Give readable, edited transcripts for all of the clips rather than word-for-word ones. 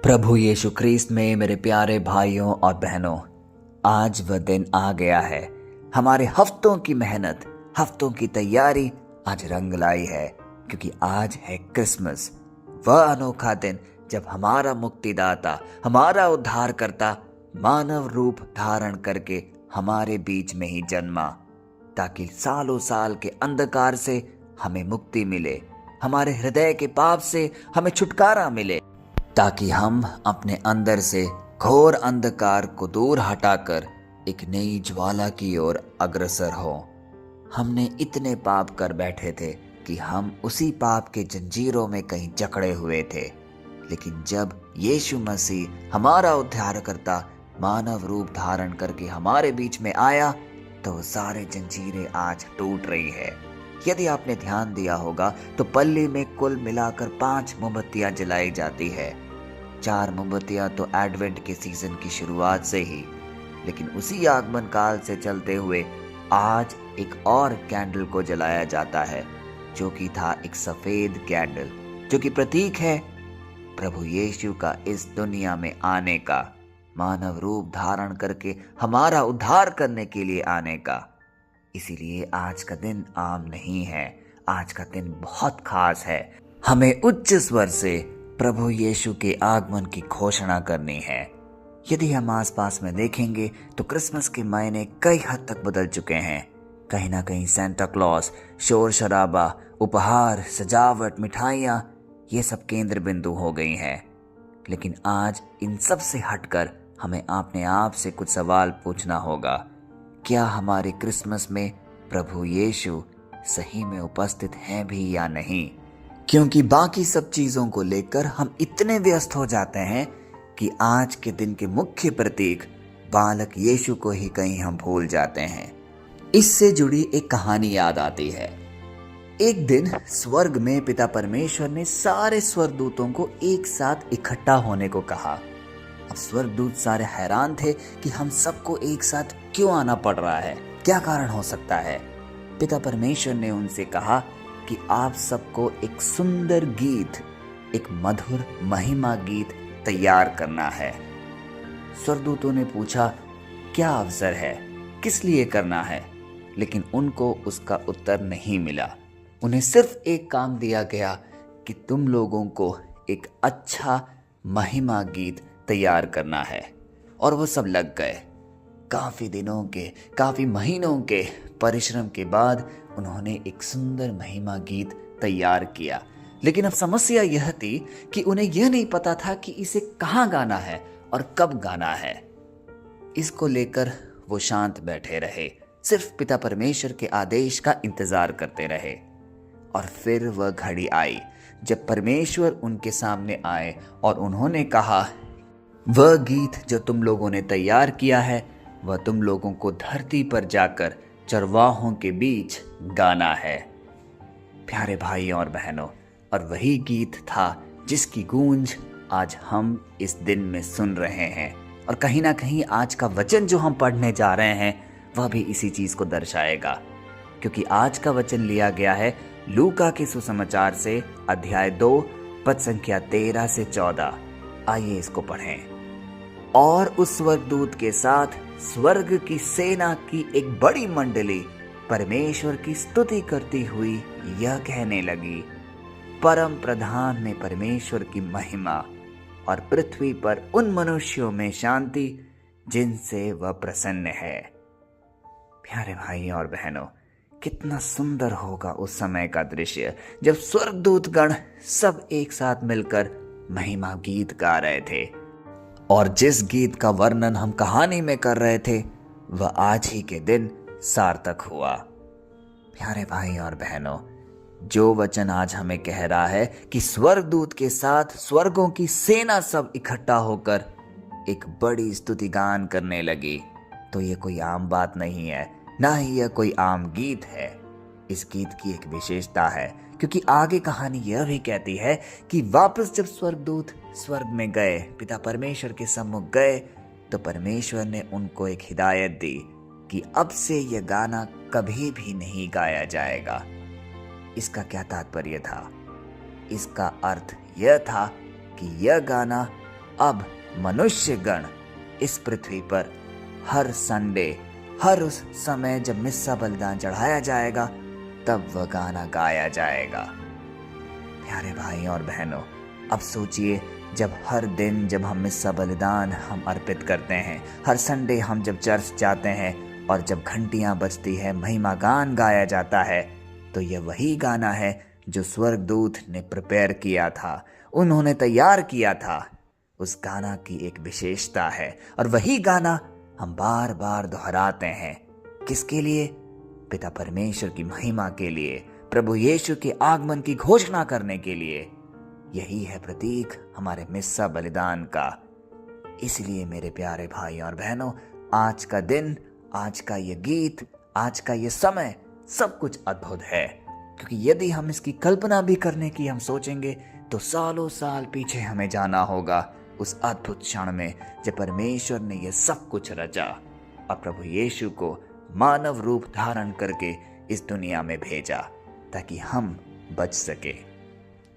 प्रभु यीशु ख्रीस्त में मेरे प्यारे भाइयों और बहनों, आज वह दिन आ गया है। हमारे हफ्तों की मेहनत, हफ्तों की तैयारी आज रंग लाई है, क्योंकि आज है क्रिसमस। वह अनोखा दिन जब हमारा मुक्तिदाता, हमारा उद्धारकर्ता मानव रूप धारण करके हमारे बीच में ही जन्मा, ताकि सालों साल के अंधकार से हमें मुक्ति मिले, हमारे हृदय के पाप से हमें छुटकारा मिले, ताकि हम अपने अंदर से घोर अंधकार को दूर हटाकर एक नई ज्वाला की ओर अग्रसर हो। हमने इतने पाप कर बैठे थे कि हम उसी पाप के जंजीरों में कहीं जकड़े हुए थे, लेकिन जब यीशु मसीह हमारा उद्धारकर्ता मानव रूप धारण करके हमारे बीच में आया, तो वो सारे जंजीरें आज टूट रही है। यदि आपने ध्यान दिया होगा तो पल्ली में कुल मिलाकर 5 मोमबत्तियां जलाई जाती है। 4 मोमबत्तियां तो एडवेंट के सीजन की शुरुआत से ही, लेकिन उसी आगमन काल से चलते हुए आज एक और कैंडल को जलाया जाता है, जो कि था एक सफेद कैंडल, जो कि प्रतीक है प्रभु यीशु का इस दुनिया में आने का, मानव रूप धारण करके हमारा उद्धार करने के लिए आने का। इसीलिए आज का दिन आम नहीं है, आज का दिन बहुत खास है। हमें उच्च स्वर से प्रभु यीशु के आगमन की घोषणा करनी है। यदि हम आसपास में देखेंगे तो क्रिसमस के मायने कई हद तक बदल चुके हैं। कहीं ना कहीं सेंटा क्लॉस, शोर शराबा, उपहार, सजावट, मिठाइयाँ, ये सब केंद्र बिंदु हो गई हैं। लेकिन आज इन सब से हटकर हमें अपने आप से कुछ सवाल पूछना होगा। क्या हमारे क्रिसमस में प्रभु यीशु सही में उपस्थित हैं भी या नहीं? क्योंकि बाकी सब चीजों को लेकर हम इतने व्यस्त हो जाते हैं कि आज के दिन के मुख्य प्रतीक बालक यीशु को ही कहीं हम भूल जाते हैं। इससे जुड़ी एक कहानी याद आती है। एक दिन स्वर्ग में पिता परमेश्वर ने सारे स्वर्गदूतों को एक साथ इकट्ठा होने को कहा। अब स्वर्गदूत सारे हैरान थे कि हम सबको एक साथ क्यों आना पड़ रहा है, क्या कारण हो सकता है। पिता परमेश्वर ने उनसे कहा कि आप सबको एक सुंदर गीत, एक मधुर महिमा गीत तैयार करना है। स्वर्गदूतों ने पूछा, क्या अवसर है, किस लिए करना है? लेकिन उनको उसका उत्तर नहीं मिला। उन्हें सिर्फ एक काम दिया गया कि तुम लोगों को एक अच्छा महिमा गीत तैयार करना है। और वो सब लग गए। काफी दिनों के, काफी महीनों के परिश्रम के बाद उन्होंने एक सुंदर महिमा गीत तैयार किया। लेकिन अब समस्या यह थी कि उन्हें यह नहीं पता था कि इसे कहाँ गाना है और कब गाना है। इसको लेकर वो शांत बैठे रहे, सिर्फ पिता परमेश्वर के आदेश का इंतजार करते रहे। और फिर वह घड़ी आई जब परमेश्वर उनके सामने आए और उन्होंने कहा, वह गीत जो तुम लोगों ने तैयार किया है, वह तुम लोगों को धरती पर जाकर चरवाहों के बीच गाना है। प्यारे भाई और बहनों, और वही गीत था जिसकी गूंज आज हम इस दिन में सुन रहे हैं। और कहीं ना कहीं आज का वचन जो हम पढ़ने जा रहे हैं वह भी इसी चीज को दर्शाएगा, क्योंकि आज का वचन लिया गया है लूका के सुसमाचार से, अध्याय 2, पद संख्या 13 से 14। आइए इसको पढ़ें। और उस स्वर्गदूत के साथ स्वर्ग की सेना की एक बड़ी मंडली परमेश्वर की स्तुति करती हुई यह कहने लगी, परम प्रधान में परमेश्वर की महिमा और पृथ्वी पर उन मनुष्यों में शांति जिनसे वह प्रसन्न है। प्यारे भाई और बहनों, कितना सुंदर होगा उस समय का दृश्य जब स्वर्गदूत गण सब एक साथ मिलकर महिमा गीत गा रहे थे। और जिस गीत का वर्णन हम कहानी में कर रहे थे वह आज ही के दिन सार्थक हुआ। प्यारे भाई और बहनों, जो वचन आज हमें कह रहा है कि स्वर्गदूत के साथ स्वर्गों की सेना सब इकट्ठा होकर एक बड़ी स्तुति गान करने लगी, तो ये कोई आम बात नहीं है, ना ही यह कोई आम गीत है। इस गीत की एक विशेषता है, क्योंकि आगे कहानी यह भी कहती है कि वापस जब स्वर्गदूत स्वर्ग में गए, पिता परमेश्वर के सम्मुख गए, तो परमेश्वर ने उनको एक हिदायत दी कि अब से यह गाना कभी भी नहीं गाया जाएगा। इसका क्या तात्पर्य था? इसका अर्थ यह था कि यह गाना अब मनुष्य गण इस पृथ्वी पर हर संडे, हर उस समय जब मिस्सा बलिदान चढ़ाया जाएगा, तब वह गाना गाया जाएगा। प्यारे भाई और बहनों, अब सोचिए, जब हर दिन जब हम मिस्सा बलिदान हम अर्पित करते हैं, हर संडे हम जब चर्च जाते हैं और जब घंटियां बजती है, महिमा गान गाया जाता है, तो यह वही गाना है जो स्वर्गदूत ने प्रिपेयर किया था, उन्होंने तैयार किया था। उस गाना की एक विशेषता है और वही गाना हम बार बार दोहराते हैं। किसके लिए? पिता परमेश्वर की महिमा के लिए, प्रभु यीशु के आगमन की घोषणा करने के लिए। यही है प्रतीक हमारे मिस्सा बलिदान का। इसलिए मेरे प्यारे भाई और बहनों, आज का दिन, आज का ये गीत, आज का ये समय सब कुछ अद्भुत है, क्योंकि यदि हम इसकी कल्पना भी करने की हम सोचेंगे तो सालों साल पीछे हमें जाना होगा, उस अद्भुत क्षण में जब परमेश्वर ने यह सब कुछ रचा और प्रभु यीशु को मानव रूप धारण करके इस दुनिया में भेजा ताकि हम बच सके।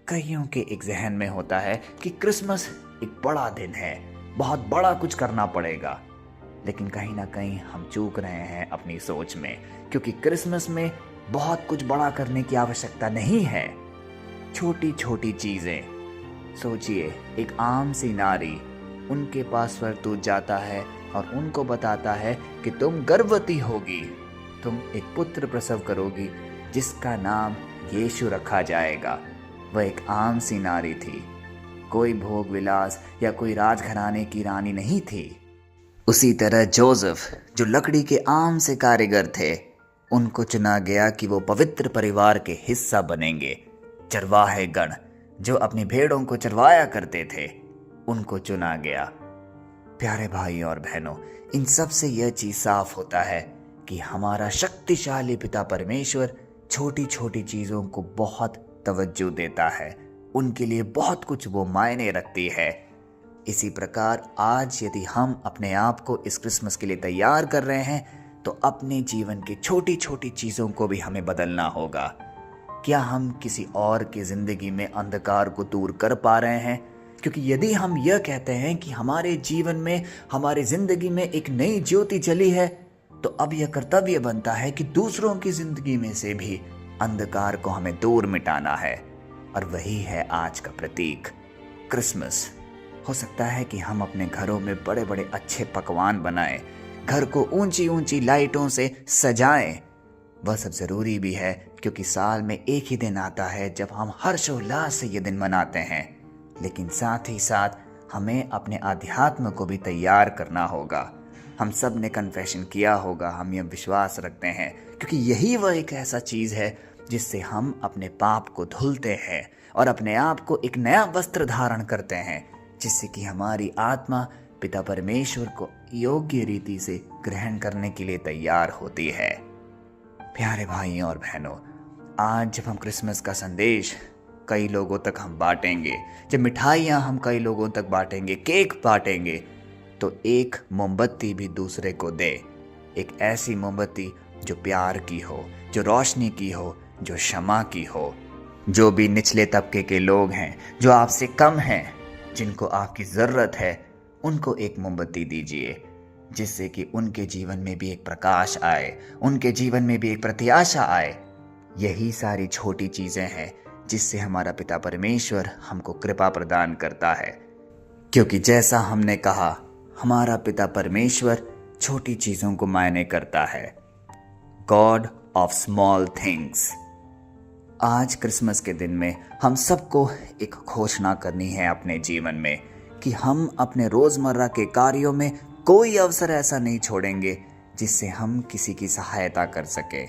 कईयों के एक जहन में होता है कि क्रिसमस एक बड़ा दिन है, बहुत बड़ा कुछ करना पड़ेगा, लेकिन कहीं ना कहीं हम चूक रहे हैं अपनी सोच में, क्योंकि क्रिसमस में बहुत कुछ बड़ा करने की आवश्यकता नहीं है। छोटी छोटी चीजें सोचिए, एक आम सी नारी, उनके पास स्वर्गदूत जाता है और उनको बताता है कि तुम गर्भवती होगी, तुम एक पुत्र प्रसव करोगी जिसका नाम यीशु रखा जाएगा। वह एक आम सी नारी थी, कोई भोग विलास या कोई राजघराने की रानी नहीं थी। उसी तरह जोसेफ, जो लकड़ी के आम से कारीगर थे, उनको चुना गया कि वो पवित्र परिवार के हिस्सा बनेंगे। चरवाहे गण, जो अपनी भेड़ों को चरवाया करते थे, उनको चुना गया। प्यारे भाई और बहनों, इन सब से यह चीज साफ होता है कि हमारा शक्तिशाली पिता परमेश्वर छोटी छोटी चीजों को बहुत तवज्जो देता है, उनके लिए बहुत कुछ वो मायने रखती है। इसी प्रकार आज यदि हम अपने आप को इस क्रिसमस के लिए तैयार कर रहे हैं, तो अपने जीवन की छोटी छोटी चीजों को भी हमें बदलना होगा। क्या हम किसी और की जिंदगी में अंधकार को दूर कर पा रहे हैं? क्योंकि यदि हम यह कहते हैं कि हमारे जीवन में, हमारी जिंदगी में एक नई ज्योति जली है, तो अब यह कर्तव्य बनता है कि दूसरों की जिंदगी में से भी अंधकार को हमें दूर मिटाना है। और वही है आज का प्रतीक, क्रिसमस। हो सकता है कि हम अपने घरों में बड़े बड़े अच्छे पकवान बनाएं, घर को ऊंची ऊंची लाइटों से सजाएं। वह सब जरूरी भी है, क्योंकि साल में एक ही दिन आता है जब हम हर्षोल्लास से ये दिन मनाते हैं। लेकिन साथ ही साथ हमें अपने आध्यात्म को भी तैयार करना होगा। हम सब ने कन्फेशन किया होगा, हम यह विश्वास रखते हैं, क्योंकि यही वह एक ऐसा चीज़ है जिससे हम अपने पाप को धुलते हैं और अपने आप को एक नया वस्त्र धारण करते हैं, जिससे कि हमारी आत्मा पिता परमेश्वर को योग्य रीति से ग्रहण करने के लिए तैयार होती है। प्यारे भाइयों और बहनों, आज जब हम क्रिसमस का संदेश कई लोगों तक हम बांटेंगे, जब मिठाइयाँ हम कई लोगों तक बांटेंगे, केक बांटेंगे, तो एक मोमबत्ती भी दूसरे को दे। एक ऐसी मोमबत्ती जो प्यार की हो, जो रोशनी की हो, जो क्षमा की हो। जो भी निचले तबके के लोग हैं, जो आपसे कम हैं, जिनको आपकी ज़रूरत है, उनको एक मोमबत्ती दीजिए, जिससे कि उनके जीवन में भी एक प्रकाश आए, उनके जीवन में भी एक प्रत्याशा आए। यही सारी छोटी चीज़ें हैं जिससे हमारा पिता परमेश्वर हमको कृपा प्रदान करता है। क्योंकि जैसा हमने कहा, हमारा पिता परमेश्वर छोटी चीज़ों को मायने करता है। God of small things. आज क्रिसमस के दिन में हम सबको एक घोषणा करनी है अपने जीवन में कि हम अपने रोज़मर्रा के कार्यों में कोई अवसर ऐसा नहीं छोड़ेंगे जिससे हम किसी की सहायता कर सके,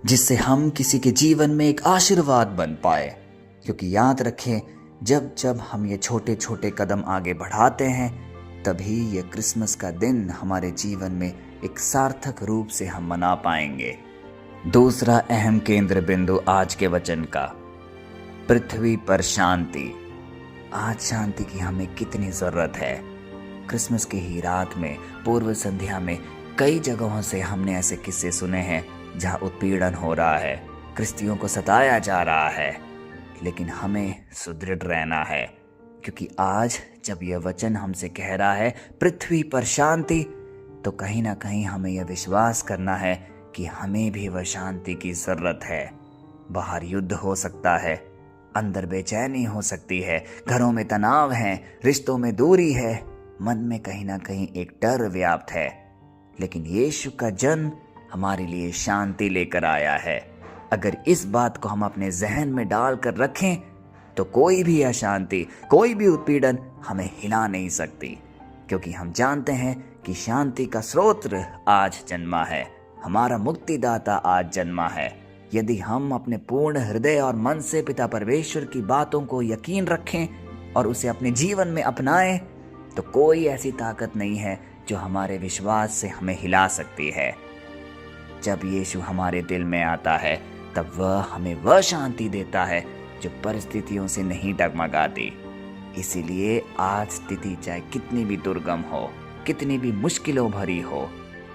जिससे हम किसी के जीवन में एक आशीर्वाद बन पाए। क्योंकि याद रखें, जब जब हम ये छोटे छोटे कदम आगे बढ़ाते हैं, तभी ये क्रिसमस का दिन हमारे जीवन में एक सार्थक रूप से हम मना पाएंगे। दूसरा अहम केंद्र बिंदु आज के वचन का, पृथ्वी पर शांति। आज शांति की हमें कितनी ज़रूरत है। क्रिसमस की ही रात में, पूर्व संध्या में, कई जगहों से हमने ऐसे किस्से सुने हैं जहां उत्पीड़न हो रहा है, क्रिस्तियों को सताया जा रहा है। लेकिन हमें सुदृढ़ रहना है, क्योंकि आज जब यह वचन हमसे कह रहा है पृथ्वी पर शांति, तो कहीं ना कहीं हमें यह विश्वास करना है कि हमें भी वह शांति की जरूरत है। बाहर युद्ध हो सकता है, अंदर बेचैनी हो सकती है, घरों में तनाव है, रिश्तों में दूरी है, मन में कहीं ना कहीं एक डर व्याप्त है। लेकिन यीशु का जन्म हमारे लिए शांति लेकर आया है। अगर इस बात को हम अपने जहन में डाल कर रखें तो कोई भी अशांति, कोई भी उत्पीड़न हमें हिला नहीं सकती, क्योंकि हम जानते हैं कि शांति का स्रोत आज जन्मा है, हमारा मुक्तिदाता आज जन्मा है। यदि हम अपने पूर्ण हृदय और मन से पिता परमेश्वर की बातों को यकीन रखें और उसे अपने जीवन में अपनाएं, तो कोई ऐसी ताकत नहीं है जो हमारे विश्वास से हमें हिला सकती है। जब यीशु हमारे दिल में आता है तब वह हमें वह शांति देता है जो परिस्थितियों से नहीं डगमगाती। इसीलिए आज स्थिति चाहे कितनी भी दुर्गम हो, कितनी भी मुश्किलों भरी हो,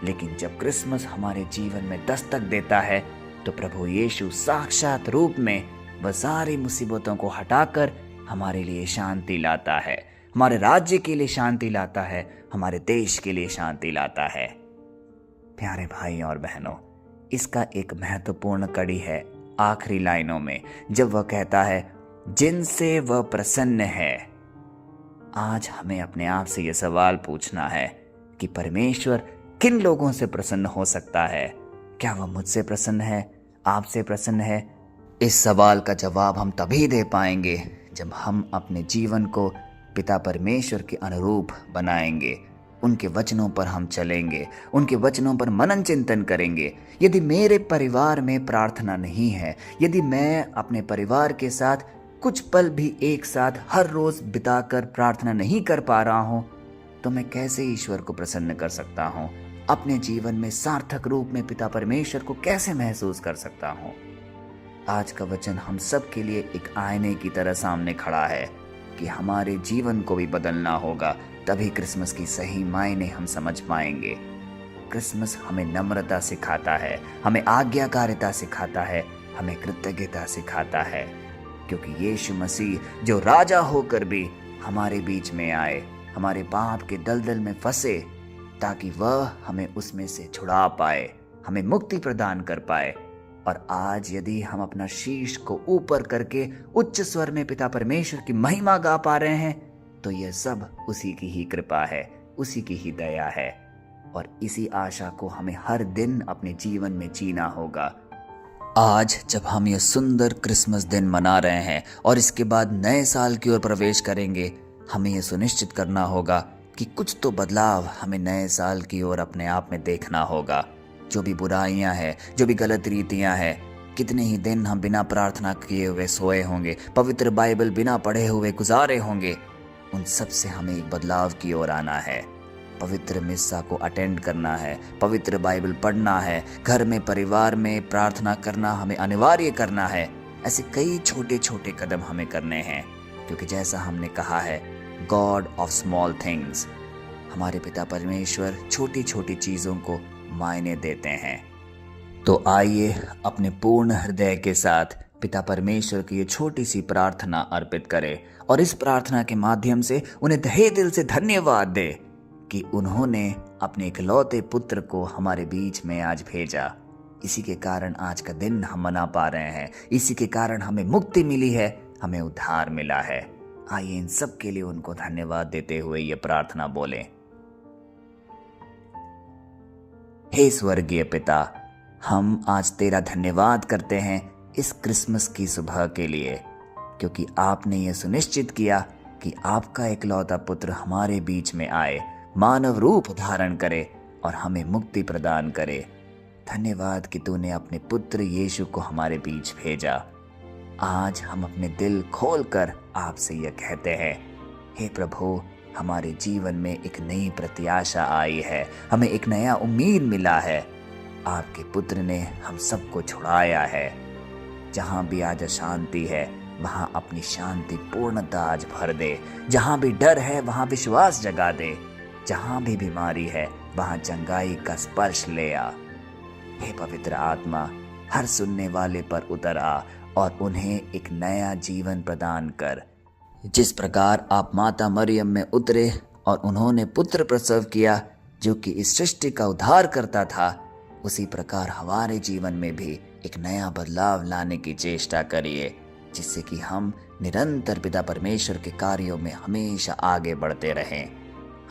लेकिन जब क्रिसमस हमारे जीवन में दस्तक देता है तो प्रभु यीशु साक्षात रूप में वह सारी मुसीबतों को हटाकर हमारे लिए शांति लाता है, हमारे राज्य के लिए शांति लाता है, हमारे देश के लिए शांति लाता है। प्यारे भाई और बहनों, इसका एक महत्वपूर्ण कड़ी है आखिरी लाइनों में, जब वह कहता है जिनसे वह प्रसन्न है। आज हमें अपने आप से यह सवाल पूछना है कि परमेश्वर किन लोगों से प्रसन्न हो सकता है? क्या वह मुझसे प्रसन्न है, आपसे प्रसन्न है? इस सवाल का जवाब हम तभी दे पाएंगे जब हम अपने जीवन को पिता परमेश्वर के अनुरूप बनाएंगे, उनके वचनों पर हम चलेंगे, उनके वचनों पर मनन चिंतन करेंगे। यदि मेरे परिवार में प्रार्थना नहीं है, यदि मैं अपने परिवार के साथ कुछ पल भी एक साथ हर रोज बिताकर प्रार्थना नहीं कर पा रहा हूं, तो मैं कैसे ईश्वर को प्रसन्न कर सकता हूं? अपने जीवन में सार्थक रूप में पिता परमेश्वर को कैसे महसूस कर सकता हूं? आज का वचन हम सब के लिए एक आईने की तरह सामने खड़ा है कि हमारे जीवन को भी बदलना होगा, तभी क्रिसमस की सही मायने हम समझ पाएंगे। क्रिसमस हमें नम्रता सिखाता है, हमें आज्ञाकारिता सिखाता है, हमें कृतज्ञता सिखाता है, क्योंकि यीशु मसीह जो राजा होकर भी हमारे बीच में आए, हमारे पाप के दलदल में फंसे, ताकि वह हमें उसमें से छुड़ा पाए, हमें मुक्ति प्रदान कर पाए। और आज यदि हम अपना शीश को ऊपर करके उच्च स्वर में पिता परमेश्वर की महिमा गा पा रहे हैं, तो यह सब उसी की ही कृपा है, उसी की ही दया है। और इसी आशा को हमें हर दिन अपने जीवन में जीना होगा। आज जब हम यह सुंदर क्रिसमस दिन मना रहे हैं और इसके बाद नए साल की ओर प्रवेश करेंगे, हमें यह सुनिश्चित करना होगा कि कुछ तो बदलाव हमें नए साल की ओर अपने आप में देखना होगा। जो भी बुराइयां हैं, जो भी गलत रीतियां हैं, कितने ही दिन हम बिना प्रार्थना किए हुए सोए होंगे, पवित्र बाइबल बिना पढ़े हुए गुजारे होंगे, उन सब से हमें एक बदलाव की ओर आना है। पवित्र मिस्सा को अटेंड करना है, पवित्र बाइबल पढ़ना है, घर में परिवार में प्रार्थना करना हमें अनिवार्य करना है। ऐसे कई छोटे छोटे कदम हमें करने हैं, क्योंकि जैसा हमने कहा है, गॉड ऑफ स्मॉल थिंग्स, हमारे पिता परमेश्वर छोटी छोटी चीज़ों को मायने देते हैं। तो आइए अपने पूर्ण हृदय के साथ पिता परमेश्वर की ये छोटी सी प्रार्थना अर्पित करें और इस प्रार्थना के माध्यम से उन्हें तहे दिल से धन्यवाद दे कि उन्होंने अपने इकलौते पुत्र को हमारे बीच में आज भेजा। इसी के कारण आज का दिन हम मना पा रहे हैं, इसी के कारण हमें मुक्ति मिली है, हमें उद्धार मिला है। आइए इन सब के लिए उनको धन्यवाद देते हुए ये प्रार्थना बोलें। हे स्वर्गीय पिता, हम आज तेरा धन्यवाद करते हैं इस क्रिसमस की सुबह के लिए, क्योंकि आपने ये सुनिश्चित किया कि आपका इकलौता पुत्र हमारे बीच में आए, मानव रूप धारण करे और हमें मुक्ति प्रदान करे। धन्यवाद कि तूने अपने पुत्र यीशु को हमारे बीच भेजा। आज हम अपने दिल खोलकर आपसे यह कहते हैं, हे प्रभु, हमारे जीवन में एक नई प्रत्याशा आई है, हमें एक नया उम्मीद मिला है। आपके पुत्र ने हम सबको छुड़ाया है। जहाँ भी आज अशांति है, वहाँ अपनी शांति पूर्णता आज भर दे। जहाँ भी डर है, वहाँ विश्वास जगा दे। जहाँ भी बीमारी है, वहाँ चंगाई का स्पर्श ले आ। हे पवित्र आत्मा, हर सुनने वाले पर उतर आ और उन्हें एक नया जीवन प्रदान कर। जिस प्रकार आप माता मरियम में उतरे और उन्होंने पुत्र प्रसव किया जो कि इस सृष्टि का उद्धार करता था, उसी प्रकार हमारे जीवन में भी एक नया बदलाव लाने की चेष्टा करिए, जिससे कि हम निरंतर पिता परमेश्वर के कार्यों में हमेशा आगे बढ़ते रहें।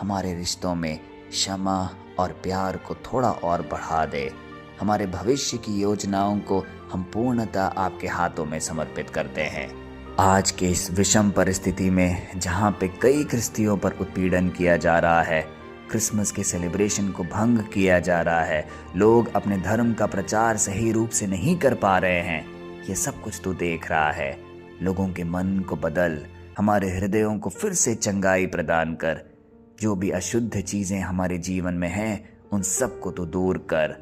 हमारे रिश्तों में क्षमा और प्यार को थोड़ा और बढ़ा दे। हमारे भविष्य की योजनाओं को हम पूर्णतः आपके हाथों में समर्पित करते हैं। आज के इस विषम परिस्थिति में जहाँ पे कई ख्रिस्तियों पर उत्पीड़न किया जा रहा है, क्रिसमस के सेलिब्रेशन को भंग किया जा रहा है, लोग अपने धर्म का प्रचार सही रूप से नहीं कर पा रहे हैं, ये सब कुछ तू देख रहा है। लोगों के मन को बदल, हमारे हृदयों को फिर से चंगाई प्रदान कर। जो भी अशुद्ध चीज़ें हमारे जीवन में हैं, उन सब को तू दूर कर।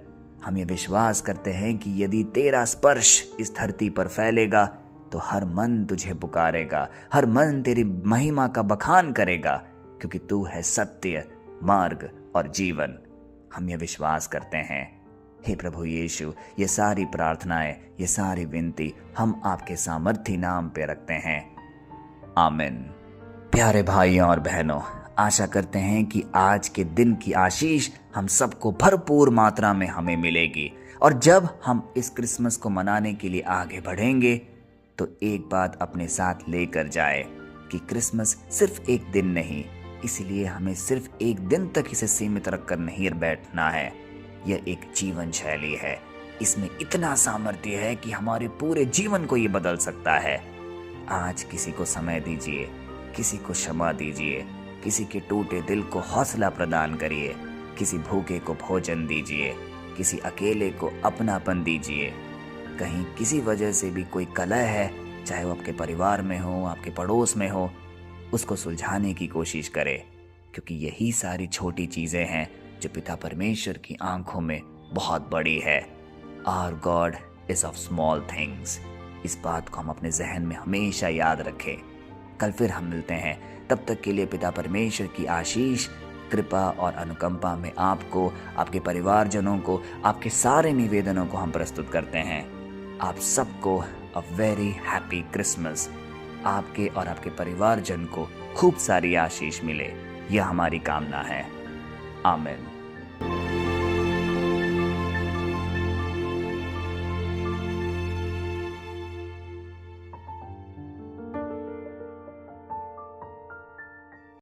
हम ये विश्वास करते हैं कि यदि तेरा स्पर्श इस धरती पर फैलेगा तो हर मन तुझे पुकारेगा, हर मन तेरी महिमा का बखान करेगा, क्योंकि तू है सत्य, मार्ग और जीवन। हम ये विश्वास करते हैं। हे प्रभु यीशु, ये सारी प्रार्थनाएं, ये सारी विनती हम आपके सामर्थी नाम पे रखते हैं। आमीन। प्यारे भाइयों और बहनों, आशा करते हैं कि आज के दिन की आशीष हम सबको भरपूर मात्रा में हमें मिलेगी। और जब हम इस क्रिसमस को मनाने के लिए आगे बढ़ेंगे तो एक बात अपने साथ लेकर जाए कि क्रिसमस सिर्फ एक दिन नहीं, इसलिए हमें सिर्फ एक दिन तक इसे सीमित रखकर नहीं बैठना है। यह एक जीवन शैली है। इसमें इतना सामर्थ्य है कि हमारे पूरे जीवन को ये बदल सकता है। आज किसी को समय दीजिए, किसी को क्षमा दीजिए, किसी के टूटे दिल को हौसला प्रदान करिए, किसी भूखे को भोजन दीजिए, किसी अकेले को अपनापन दीजिए। कहीं किसी वजह से भी कोई कलह है, चाहे वो आपके परिवार में हो, आपके पड़ोस में हो, उसको सुलझाने की कोशिश करें, क्योंकि यही सारी छोटी चीज़ें हैं जो पिता परमेश्वर की आंखों में बहुत बड़ी है। Our God is of small things. इस बात को हम अपने जहन में हमेशा याद रखें। कल फिर हम मिलते हैं। तब तक के लिए पिता परमेश्वर की आशीष, कृपा और अनुकंपा में आपको, आपके परिवारजनों को, आपके सारे निवेदनों को हम प्रस्तुत करते हैं। आप सबको अ वेरी हैप्पी क्रिसमस। आपके और आपके परिवारजन को खूब सारी आशीष मिले, यह हमारी कामना है। आमीन।